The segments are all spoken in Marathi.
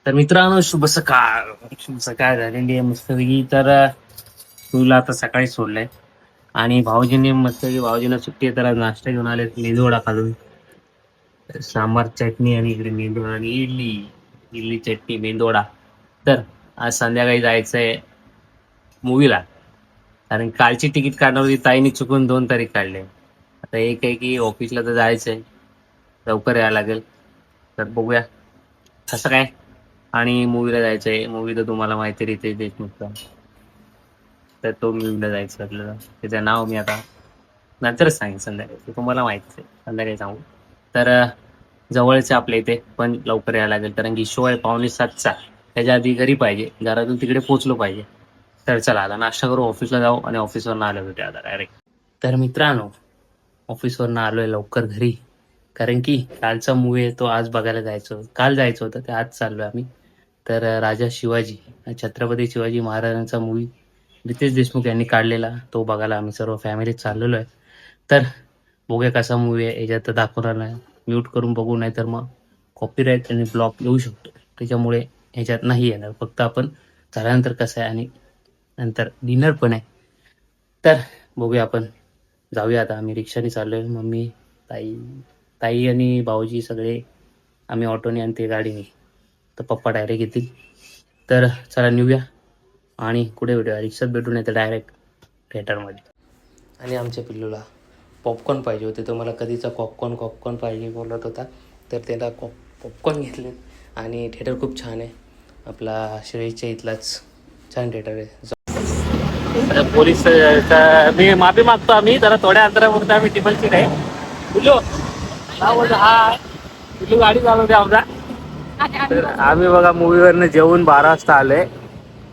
तर मित्रांनो, शुभ सकाळ. शुभ सकाळ झालेली आहे मस्तपैकी. तर तुला आता सकाळी सोडलंय आणि भाऊजींनी मस्तपैकी, भाऊजींना सुट्टी आहे तर आज नाश्ता घेऊन आले मेदूवडा खालून. सांबार चटणी आणि इकडे मेंदूवडा आणि इडली. इडली चटणी मेंदूवडा. तर आज संध्याकाळी जायचंय मूवीला, कारण कालची तिकीट काढणार होती ताईने चुकून 2 तारीख काढले. आता एक आहे की ऑफिसला तर जायचंय, लवकर यायला लागेल. तर बघूया कसं काय. आणि मूवीला जायचंय. मूवी तर तुम्हाला माहिती आहे, रितेश देशमुखचा. तर तो मूवीला जायचं आपल्याला. त्याचं नाव मी आता नंतरच सांगेन संध्याकाळी, ते तुम्हाला माहितीच आहे, संध्याकाळी सांगू. तर जवळचे आपल्या इथे पण लवकर यायला लागेल, कारण की शो आहे 6:45चा. त्याच्या आधी घरी पाहिजे, घरातून तिकडे पोचलो पाहिजे. तर चला आता नाश्ता करू, ऑफिसला जाऊ आणि ऑफिसवरनं आलो होते आता डायरेक्ट. तर मित्रांनो, ऑफिसवरनं आलोय लवकर घरी, कारण की कालचा मूवी आहे तो आज बघायला जायचं. काल जायचं होतं, ते आज चाललोय आम्ही. तर राजा शिवाजी, छत्रपती शिवाजी महाराजांचा मूवी रितेश देशमुख यांनी काढलेला, तो बघायला आम्ही सर्व फॅमिली चाललेलो आहे. तर बघूया कसा मूवी आहे. याच्यात तर दाखवणार नाही, म्यूट करून बघू, नाही तर मग कॉपीराईट आणि ब्लॉक येऊ शकतो. त्याच्यामुळे ह्याच्यात नाही येणार. फक्त आपण झाल्यानंतर कसं आहे आणि नंतर डिनर पण आहे. तर बघूया आपण. जाऊया आता. आम्ही रिक्षाने चाललोय, मम्मी, ताई ताई आणि भाऊजी सगळे. आम्ही ऑटोने आणि ते गाडीने. तर पप्पा डायरेक्ट येतील. तर चला निघूया. आणि कुठे भेटूया, रिक्षात भेटू नाही तर डायरेक्ट थिएटरमध्ये. आणि आमच्या पिल्लूला पॉपकॉर्न पाहिजे होते. तो मला कधीचा पॉपकॉर्न पाहिजे बोलत होता. तर त्याला पॉपकॉर्न घेतले. आणि थिएटर खूप छान आहे, आपला शिर्डीच्या इथलाच छान थिएटर आहे. पोलीस मी माफी मागतो. आम्ही जरा थोड्या अंतरावरती आम्ही टिबल सीट आहे. पिल्लू हा पिल्लू गाडी चालवते आमचा. तर आम्ही बघा मूवीवरनं जेवून 12 वाजता आलोय.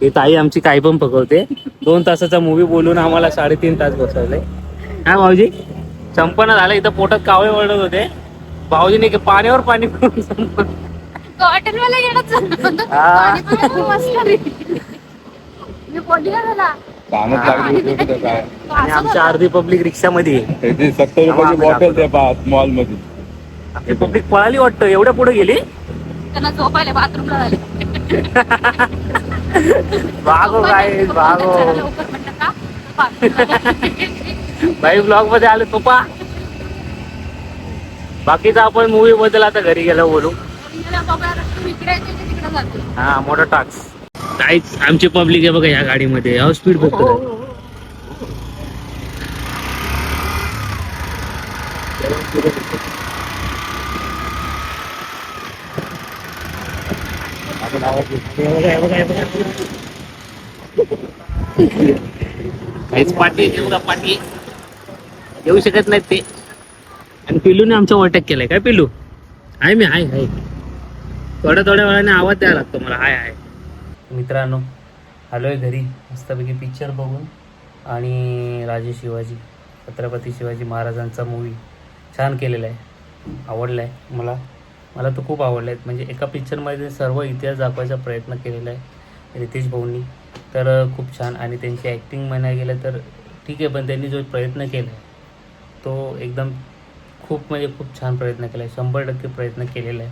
ही ताई आमची काही पण पकवते. 2 तासाचा मूवी बोलून आम्हाला 3.5 तास बसवले. हा भाऊजी, संपन्न झालं. इथं पोटात कावळे ओरडत होते. भाऊजीने पाण्यावर पाणी पिऊन हॉटेलवाला येणं हा. मी बोलली ना त्याला. कामच लागली होती कुठं काय. आणि आमच्या अर्धी पब्लिक रिक्षामध्ये आहे. त्याची 70 रुपयाची बॉटल द्या पा मॉल मध्ये. आपली पब्लिक पळाली वाटतं, एवढ्या पुढे गेली. त्यांना झोपायला बाथरूमला झाले. भागो काय भागो. लवकर म्हणलं का बाई ब्लॉग मध्ये आले पप्पा. बाकीचा आपण मूवी बद्दल आता घरी गेलो बोलू. इकडे तिकडे जातो. हा, मोठा टाक्स. काहीच आमची पब्लिक आहे बघा या गाडीमध्ये. हा स्पीड बघतो. काहीच पाठी बघा, पाठी येऊ शकत नाहीत ते. आणि पिल्लूने आमचा ओव्हरटेक केलाय. काय पिल्लू? आहे मी आहे. थोड्या वेळाने आवाज द्यायला लागतो मला. आहे. मित्रांनो, आलोय घरी मस्तपैकी पिक्चर बघून. आणि राजे शिवाजी, छत्रपती शिवाजी महाराजांचा मूवी छान केलेला आहे, आवडला आहे मला तो खूप आवडला आहे. म्हणजे एका पिक्चरमध्ये सर्व इतिहास दाखवायचा प्रयत्न केलेला आहे रितेश भाऊंनी. तर खूप छान. आणि त्यांची ॲक्टिंग म्हणायला गेलं तर ठीक आहे, पण त्यांनी जो प्रयत्न केला आहे तो एकदम खूप छान प्रयत्न केला आहे. 100% प्रयत्न केलेला आहे.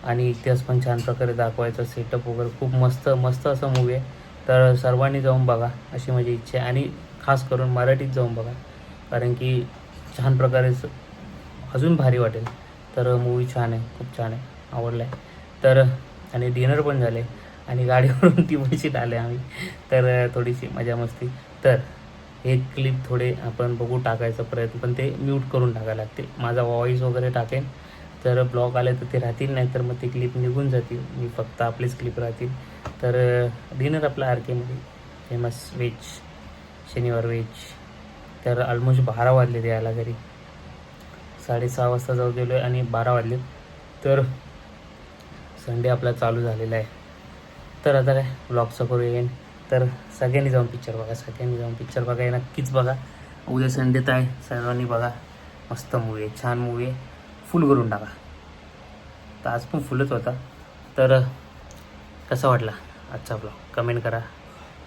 आणि इतिहास पण छान प्रकारे दाखवायचा, सेटअप वगैरे खूप मस्त असा मूवी आहे. तर सर्वांनी जाऊन बघा अशी माझी इच्छा आहे. आणि खास करून मराठीत जाऊन बघा, कारण की छान प्रकारे अजून भारी वाटेल. तर मूवी छान आहे, खूप छान आहे, आवडला आहे. तर आणि डिनर पण झाले आणि गाडीवरून ती बशीत आले आम्ही. तर थोडीशी मजा मस्ती. तर एक क्लिप थोडे आपण बघू, टाकायचा प्रयत्न, पण ते म्यूट करून टाकायला लागते. माझा व्हॉईस वगैरे टाकेन. तर ब्लॉग आले तर ते राहतील, नाही तर मग ते क्लिप निघून जातील. मी फक्त आपलेच क्लिप राहतील. तर डिनर आपला आरकेमध्ये फेमस व्हेज, शनिवार व्हेज. तर ऑलमोस्ट 12 वाजले ते यायला घरी. 6:30 वाजता जाऊ गेलो आहे आणि 12 वाजले. तर संडे आपला चालू झालेला आहे. तर आता काय ब्लॉगचं करू येईन. तर सगळ्यांनी जाऊन पिक्चर बघा, नक्कीच बघा. उद्या संडे तर आहे, सर्वांनी बघा. मस्त मूवी आहे, छान मूवी आहे. फुल करून टाका. तर आज पण फुलच होता. तर कसा वाटला आजचा ब्लॉग कमेंट करा,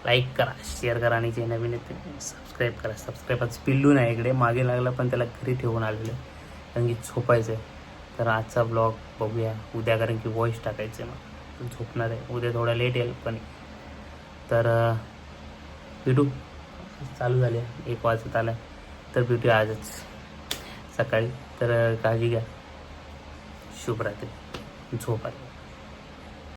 लाईक करा, शेअर करा. आणि जे नवीन आहे ते सबस्क्राईब करा. सबस्क्राईबच पिल्लू नाही इकडे मागे लागला, पण त्याला घरी ठेवून आलेलं आहे, कारण की झोपायचं आहे. तर आजचा ब्लॉग बघूया उद्या, कारण की व्हॉईस टाकायचं आहे मग. झोपणार आहे. उद्या थोडा लेट येईल पण. तर भेटू. चालू झाले 1 वाजत आला तर भेटू आजच सकाळी. तर काळजी घ्या. शुभरात्री. झोप आली.